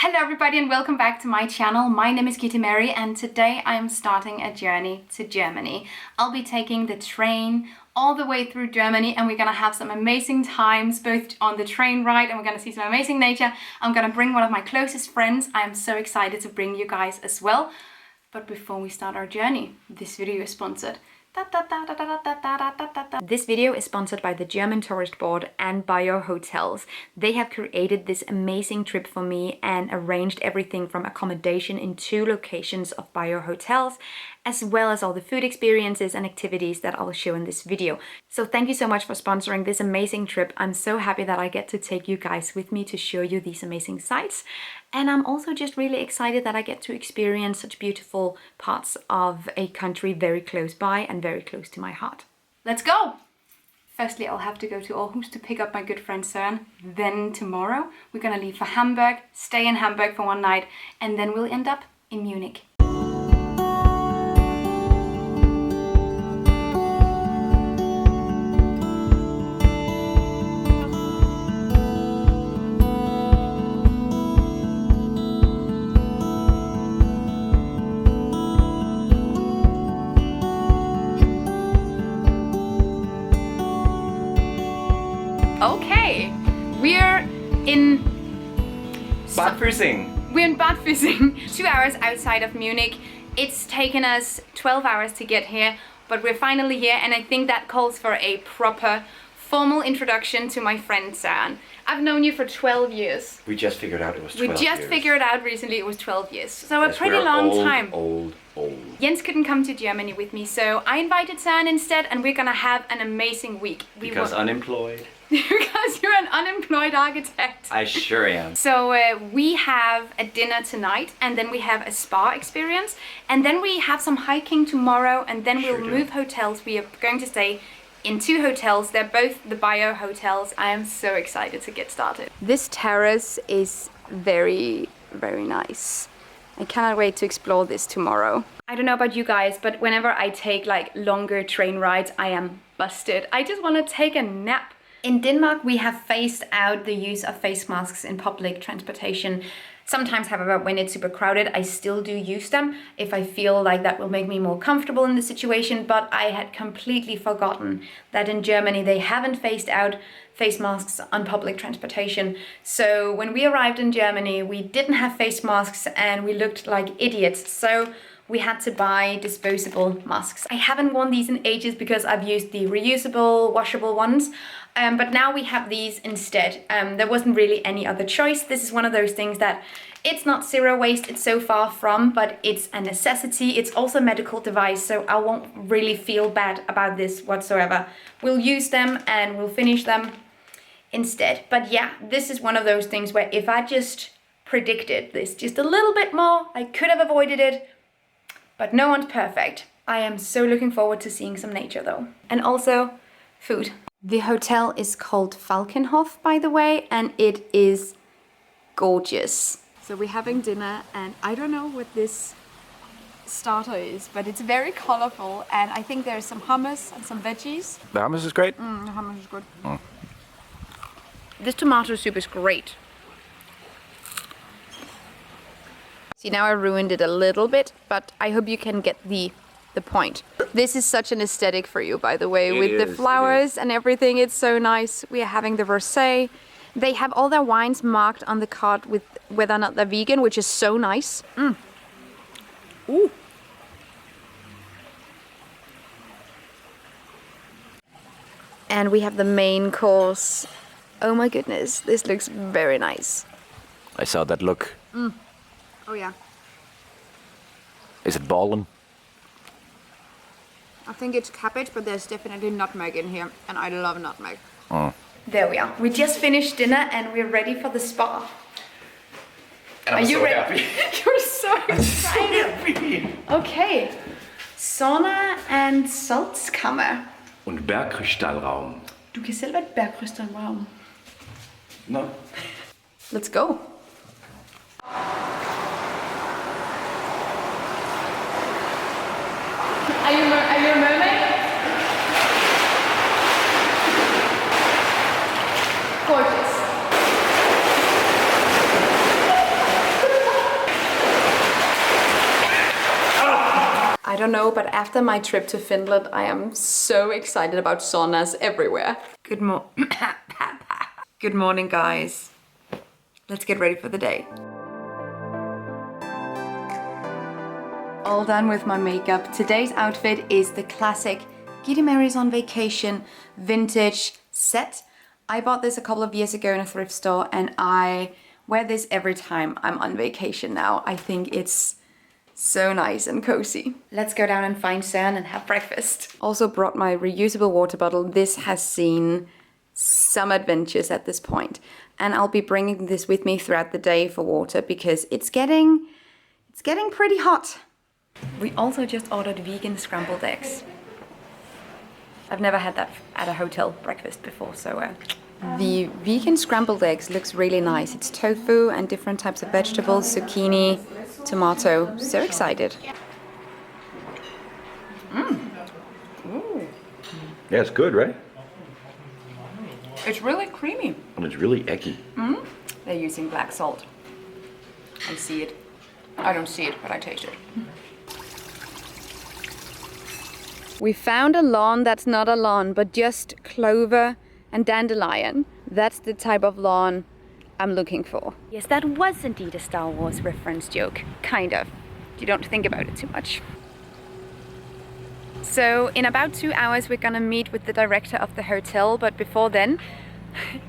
Hello everybody and welcome back to my channel. My name is Kitty Mary and today I am starting a journey to Germany. I'll be taking the train all the way through Germany and we're gonna have some amazing times both on the train ride and we're gonna see some amazing nature. I'm gonna bring one of my closest friends. I am so excited to bring you guys as well. But before we start our journey, this video is sponsored. This video is sponsored by the German Tourist Board and Bio Hotels. They have created this amazing trip for me and arranged everything from accommodation in 2 locations of Bio Hotels, as well as all the food experiences and activities that I'll show in this video. So thank you so much for sponsoring this amazing trip. I'm so happy that I get to take you guys with me to show you these amazing sights. And I'm also just really excited that I get to experience such beautiful parts of a country very close by and very close to my heart. Let's go! Firstly, I'll have to go to Aarhus to pick up my good friend Søren. Then tomorrow, we're gonna leave for Hamburg, stay in Hamburg for one night, and then we'll end up in Munich. Okay, we're in Bad Füssing. We're in Bad Füssing, 2 hours outside of Munich. It's taken us 12 hours to get here, but we're finally here and I think that calls for a proper formal introduction to my friend Søren. I've known you for 12 years. We just figured out it was 12 We just years. figured out recently it was 12 years. So Yes, a pretty we're long old, time. Old. Jens couldn't come to Germany with me, so I invited Søren instead and we're gonna have an amazing week. Because unemployed. Because you're an unemployed architect. I sure am. So we have a dinner tonight and then we have a spa experience and then we have some hiking tomorrow and then we'll move hotels. We are going to stay in 2 hotels. They're both the Bio hotels. I am so excited to get started. This terrace is very, very nice. I cannot wait to explore this tomorrow. I don't know about you guys, but whenever I take like longer train rides, I am busted. I just want to take a nap. In Denmark, we have phased out the use of face masks in public transportation. Sometimes, however, when it's super crowded, I still do use them if I feel like that will make me more comfortable in the situation. But I had completely forgotten that in Germany, they haven't phased out face masks on public transportation. So when we arrived in Germany, we didn't have face masks and we looked like idiots. So we had to buy disposable masks. I haven't worn these in ages because I've used the reusable, washable ones. But now we have these instead. There wasn't really any other choice. This is one of those things that it's not zero waste, it's so far from, but it's a necessity. It's also a medical device, so I won't really feel bad about this whatsoever. We'll use them and we'll finish them instead. But yeah, this is one of those things where if I just predicted this just a little bit more, I could have avoided it. But no one's perfect. I am so looking forward to seeing some nature though. And also food. The hotel is called Falkenhof, by the way, and it is gorgeous. So we're having dinner and I don't know what this starter is, but it's very colorful and I think there's some hummus and some veggies. The hummus is great. The hummus is good. This tomato soup is great. See, now I ruined it a little bit, but I hope you can get the point. This is such an aesthetic for you, by the way, with the flowers and everything. It's so nice. We are having the rosé. They have all their wines marked on the card with whether or not they're vegan, which is so nice. Ooh. And we have the main course. Oh my goodness, this looks very nice. I saw that look. Oh yeah. Is it ballin'? I think it's cabbage, but there's definitely nutmeg in here, and I love nutmeg. There we are. We just finished dinner and we're ready for the spa. And I'm Are you so ready? happy. You're so excited. Happy. Okay. Sauna and Salzkammer. Und Bergkristallraum. Du kan selv være et bergkrystalraum. No. Let's go. Are you a mermaid? Gorgeous. don't know, but after my trip to Finland, I am so excited about saunas everywhere. Good morning, guys. Let's get ready for the day. All done with my makeup. Today's outfit is the classic Giddy Mary's on Vacation vintage set. I bought this a couple of years ago in a thrift store and I wear this every time I'm on vacation now. I think it's so nice and cozy. Let's go down and find Søren and have breakfast. Also brought my reusable water bottle. This has seen some adventures at this point. And I'll be bringing this with me throughout the day for water because it's getting pretty hot. We also just ordered vegan scrambled eggs. I've never had that at a hotel breakfast before, so the vegan scrambled eggs looks really nice. It's tofu and different types of vegetables, zucchini, tomato. So excited. Yeah, it's good, right? It's really creamy. And it's really eggy. They're using black salt. I see it. I don't see it, but I taste it. We found a lawn that's not a lawn, but just clover and dandelion. That's the type of lawn I'm looking for. Yes, that was indeed a Star Wars reference joke. Kind of. You don't think about it too much. So in about 2 hours we're gonna meet with the director of the hotel, but before then,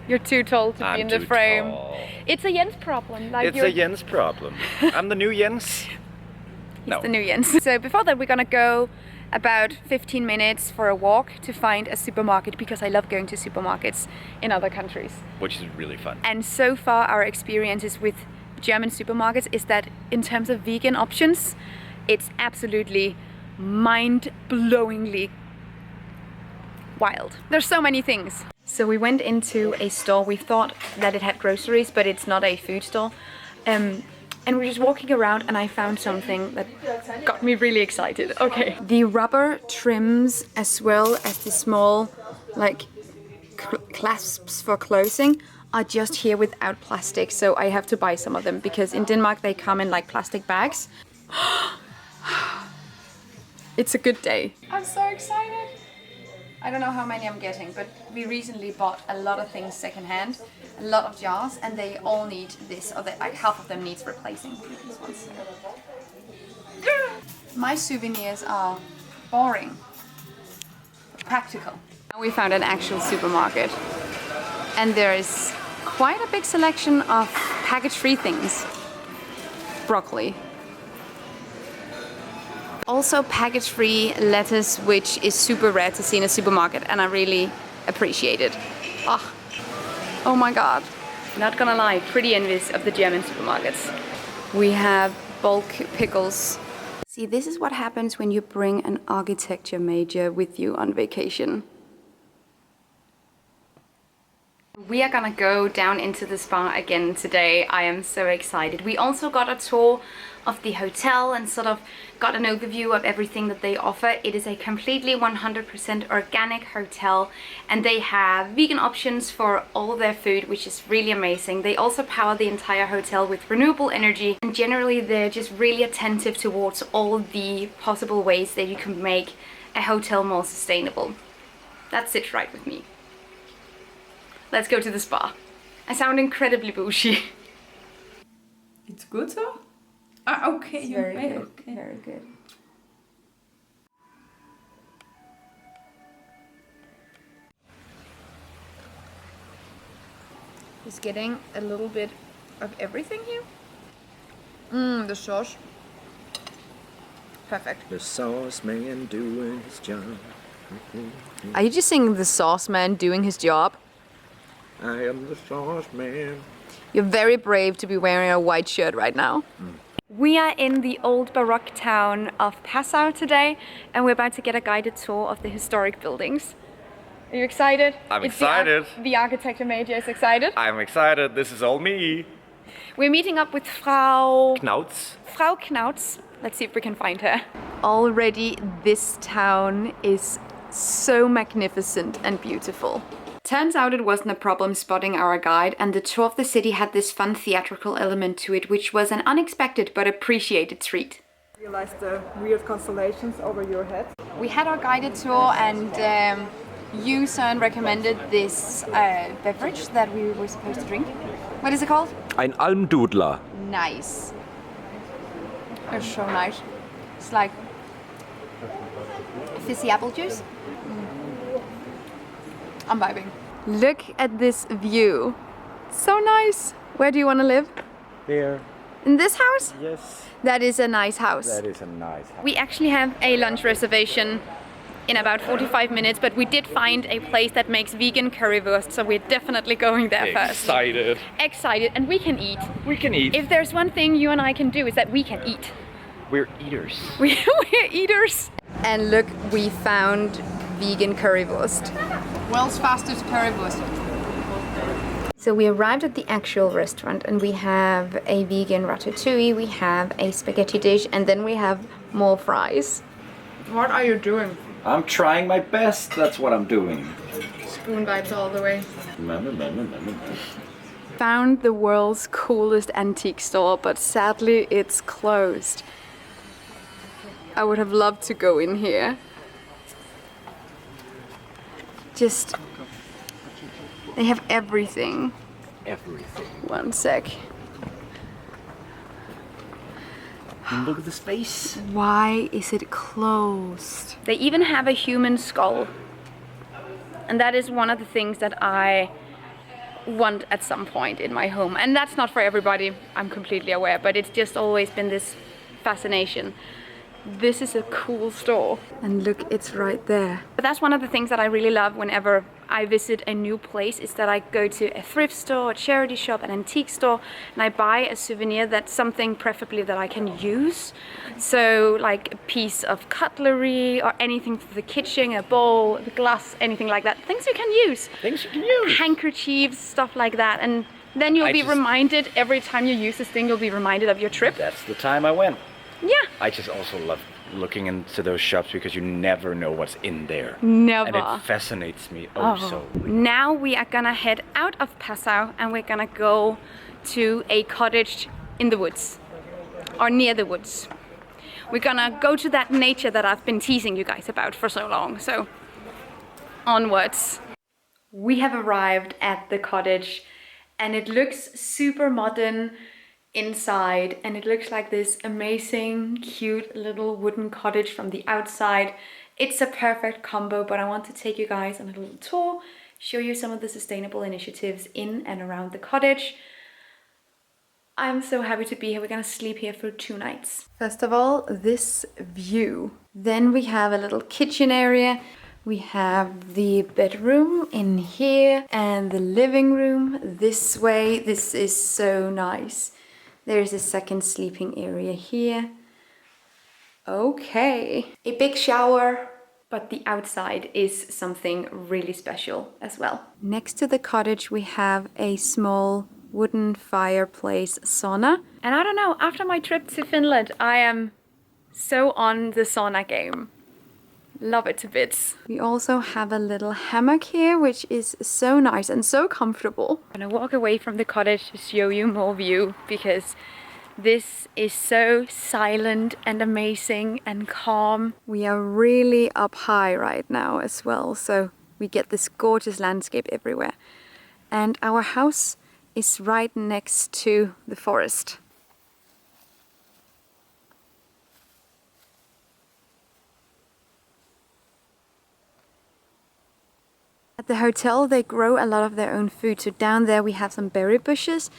you're too tall to be in the frame. Tall. It's a Jens problem. Like It's a Jens problem. I'm the new Jens. He's the new Jens. So before that we're gonna go about 15 minutes for a walk to find a supermarket because I love going to supermarkets in other countries. Which is really fun. And so far our experiences with German supermarkets is that in terms of vegan options, it's absolutely mind-blowingly wild. There's so many things. So we went into a store. We thought that it had groceries, but it's not a food store. And we're just walking around and I found something that got me really excited. Okay. The rubber trims as well as the small like clasps for closing are just here without plastic. So I have to buy some of them because in Denmark they come in like plastic bags. It's a good day. I'm so excited. I don't know how many I'm getting, but we recently bought a lot of things secondhand, a lot of jars, and they all need this, or like half of them needs replacing. These ones. My souvenirs are boring, but practical. Now we found an actual supermarket, and there is quite a big selection of package-free things. Broccoli. Also package-free lettuce, which is super rare to see in a supermarket, and I really appreciate it. Oh my god. Not gonna lie, pretty envious of the German supermarkets. We have bulk pickles. See, this is what happens when you bring an architecture major with you on vacation. We are gonna go down into the spa again today. I am so excited. We also got a tour of the hotel and sort of got an overview of everything that they offer. It is a completely 100% organic hotel and they have vegan options for all their food, which is really amazing. They also power the entire hotel with renewable energy and generally they're just really attentive towards all the possible ways that you can make a hotel more sustainable. That sits right with me. Let's go to the spa. I sound incredibly bougie. It's good, so? Okay. It's very good. Okay. Very good. Just getting a little bit of everything here. The sauce. Perfect. The sauce man doing his job. Are you just saying the sauce man doing his job? I am the sauce man. You're very brave to be wearing a white shirt right now. We are in the old Baroque town of Passau today and we're about to get a guided tour of the historic buildings. Are you excited? I'm excited. The architecture major is excited. I'm excited. This is all me. We're meeting up with Frau Knautz. Let's see if we can find her. Already this town is so magnificent and beautiful. Turns out it wasn't a problem spotting our guide, and the tour of the city had this fun theatrical element to it, which was an unexpected but appreciated treat. Realize the weird constellations over your head. We had our guided tour and you, Søren, recommended this beverage that we were supposed to drink. What is it called? Ein Almdudler. Nice. It's so nice. It's like fizzy apple juice. I'm vibing. Look at this view. So nice. Where do you want to live? There. In this house? Yes. That is a nice house. That is a nice house. We actually have a lunch reservation in about 45 minutes, but we did find a place that makes vegan currywurst, so we're definitely going there first. Excited. Excited, and we can eat. We can eat. If there's one thing you and I can do is that we can eat. We're eaters. We're eaters. And look, we found vegan currywurst. World's fastest currywurst. So we arrived at the actual restaurant and we have a vegan ratatouille, we have a spaghetti dish, and then we have more fries. What are you doing? I'm trying my best. That's what I'm doing. Spoon vibes all the way. Mama. Found the world's coolest antique store, but sadly it's closed. I would have loved to go in here. Just, they have everything. Everything. One sec. Look at the space. Why is it closed? They even have a human skull. And that is one of the things that I want at some point in my home. And that's not for everybody, I'm completely aware, but it's just always been this fascination. This is a cool store. And look, it's right there. But that's one of the things that I really love whenever I visit a new place, is that I go to a thrift store, a charity shop, an antique store, and I buy a souvenir that's something preferably that I can use. So like a piece of cutlery or anything for the kitchen, a bowl, a glass, anything like that. Things you can use. Things you can use. Handkerchiefs, stuff like that. And then you'll be reminded, every time you use this thing, you'll be reminded of your trip. That's the time I went. Yeah. I just also love looking into those shops because you never know what's in there. Never. And it fascinates me so. Now we are gonna head out of Passau and we're gonna go to a cottage in the woods, or near the woods. We're gonna go to that nature that I've been teasing you guys about for so long, so onwards. We have arrived at the cottage and it looks super modern inside, and it looks like this amazing, cute little wooden cottage from the outside. It's a perfect combo, but I want to take you guys on a little tour, show you some of the sustainable initiatives in and around the cottage. I'm so happy to be here. We're gonna sleep here for 2 nights. First of all, this view. Then we have a little kitchen area. We have the bedroom in here and the living room this way. This is so nice. There's a second sleeping area here. Okay. A big shower, but the outside is something really special as well. Next to the cottage we have a small wooden fireplace sauna. And I don't know, after my trip to Finland, I am so on the sauna game. Love it to bits. We also have a little hammock here, which is so nice and so comfortable. I'm gonna walk away from the cottage to show you more view, because this is so silent and amazing and calm. We are really up high right now as well, so we get this gorgeous landscape everywhere. And our house is right next to the forest. At the hotel they grow a lot of their own food, so down there we have some berry bushes,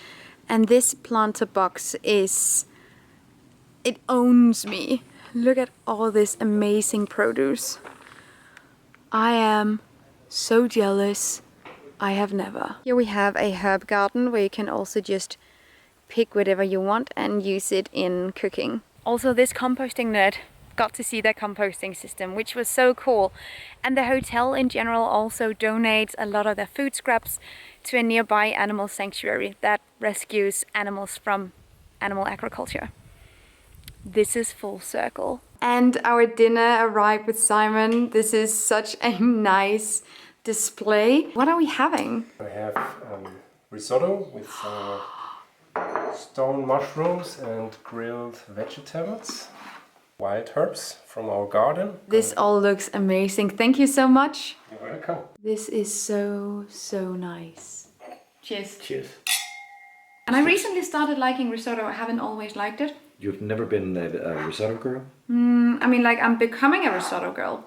and this planter box it owns me. Look at all this amazing produce. I am so jealous. I have never. Here we have a herb garden where you can also just pick whatever you want and use it in cooking. Also, this composting nerd got to see their composting system, which was so cool. And the hotel in general also donates a lot of their food scraps to a nearby animal sanctuary that rescues animals from animal agriculture. This is full circle. And our dinner arrived with Simon. This is such a nice display. What are we having? I have risotto with stone mushrooms and grilled vegetables. wild herbs from our garden. This all looks amazing. Thank you so much. You're welcome. This is so nice. Cheers. Cheers. And I recently started liking risotto. I haven't always liked it. You've never been a risotto girl? I mean, like, I'm becoming a risotto girl.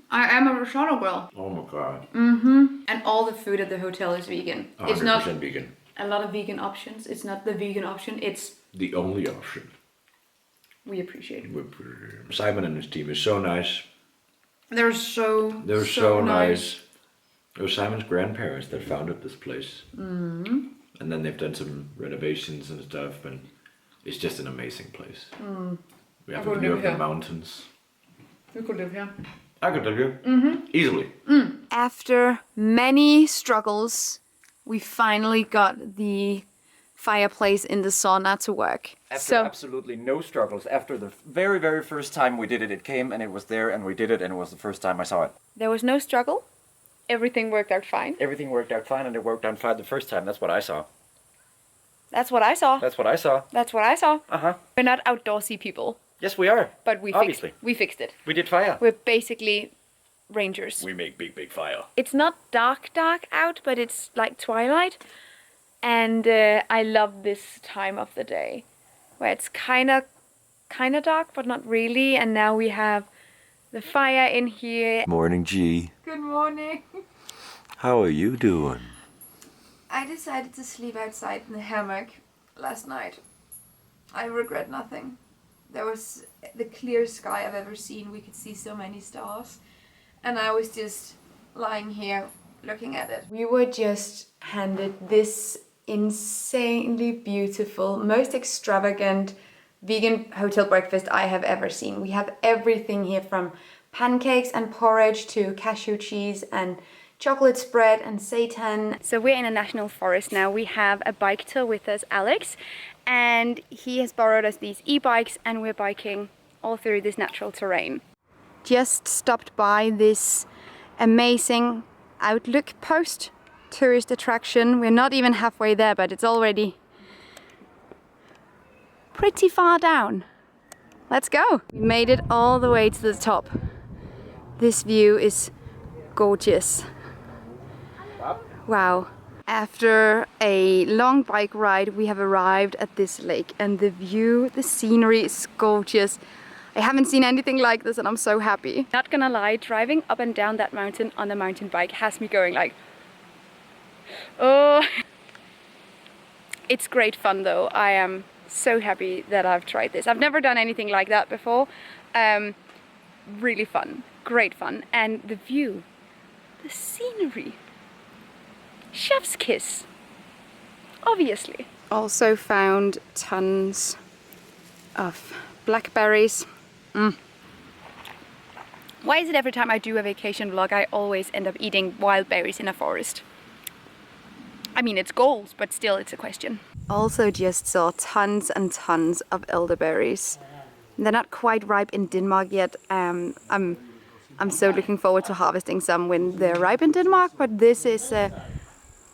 I am a risotto girl. Oh my god. And all the food at the hotel is vegan. 100% It's not vegan. a lot of vegan options. It's not the vegan option. It's The only option. we appreciate it. Simon and his team is so nice. They're so nice. It was Simon's grandparents that founded this place. And then they've done some renovations and stuff, and it's just an amazing place. We have a view of the mountains. You could live here. I could live here. Easily. After many struggles, we finally got the fireplace in the sauna to work. After absolutely no struggles, after the very, very first time we did it, it came and it was there and we did it and it was the first time I saw it. There was no struggle. Everything worked out fine. Everything worked out fine and it worked out fine the first time. That's what I saw. That's what I saw. That's what I saw. That's what I saw. Uh-huh. We're not outdoorsy people, Yes, we are. but we Obviously. fixed it. We did fire. We're basically rangers. We make big fire. It's not dark out, but it's like twilight. And I love this time of the day, where it's kind of dark, but not really. And now we have the fire in here. Morning, G. Good morning. How are you doing? I decided to sleep outside in the hammock last night. I regret nothing. There was the clearest sky I've ever seen. We could see so many stars. And I was just lying here looking at it. We were just handed this insanely beautiful, most extravagant vegan hotel breakfast I have ever seen. We have everything here from pancakes and porridge to cashew cheese and chocolate spread and seitan. So we're in a national forest now. We have a bike tour with us, Alex, and he has borrowed us these e-bikes and we're biking all through this natural terrain. Just stopped by this amazing outlook post tourist attraction. We're not even halfway there, but it's already pretty far down. Let's go. We made it all the way to the top. This view is gorgeous. Wow. After a long bike ride, we have arrived at this lake and the view, the scenery is gorgeous. I haven't seen anything like this and I'm so happy. Not gonna lie, driving up and down that mountain on a mountain bike has me going like, oh. It's great fun though. I am so happy that I've tried this. I've never done anything like that before. Really fun, great fun. And the view, the scenery, chef's kiss, obviously. Also found tons of blackberries. Why is it every time I do a vacation vlog I always end up eating wild berries in a forest? I mean, it's goals, but still it's a question. Also just saw tons and tons of elderberries. They're not quite ripe in Denmark yet. I'm so looking forward to harvesting some when they're ripe in Denmark, but this is,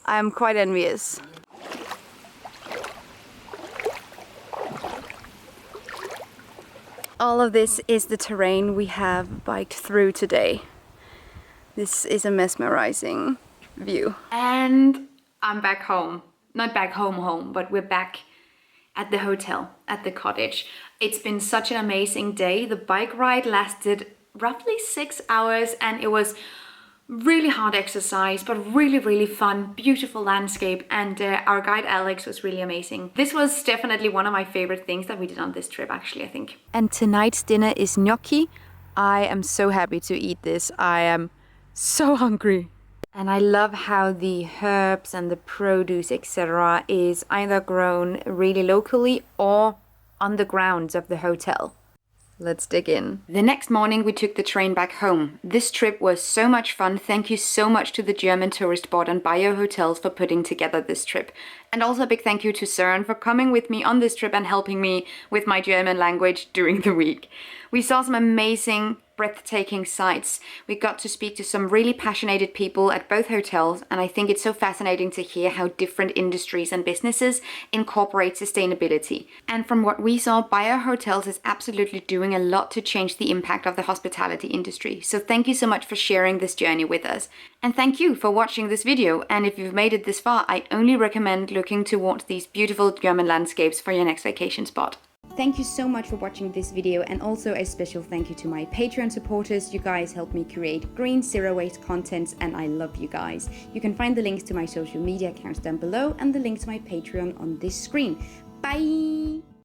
I'm quite envious. All of this is the terrain we have biked through today. This is a mesmerizing view. And I'm back home. Not back home, but we're back at the hotel, at the cottage. It's been such an amazing day. The bike ride lasted roughly 6 hours and it was really hard exercise, but really fun, beautiful landscape, and our guide Alex was really amazing. This was definitely one of my favorite things that we did on this trip, actually, I think. And tonight's dinner is gnocchi. I am so happy to eat this. I am so hungry. And I love how the herbs and the produce, etc., is either grown really locally or on the grounds of the hotel. Let's dig in. The next morning we took the train back home. This trip was so much fun. Thank you so much to the German tourist board and Bio Hotels for putting together this trip. And also a big thank you to Søren for coming with me on this trip and helping me with my German language during the week. We saw some amazing, breathtaking sights. We got to speak to some really passionate people at both hotels, and I think it's so fascinating to hear how different industries and businesses incorporate sustainability. And from what we saw, Bayer Hotels is absolutely doing a lot to change the impact of the hospitality industry. So thank you so much for sharing this journey with us. And thank you for watching this video. And if you've made it this far, I only recommend looking towards these beautiful German landscapes for your next vacation spot. Thank you so much for watching this video, and also a special thank you to my Patreon supporters. You guys help me create green, zero waste content, and I love you guys. You can find the links to my social media accounts down below and the link to my Patreon on this screen. Bye!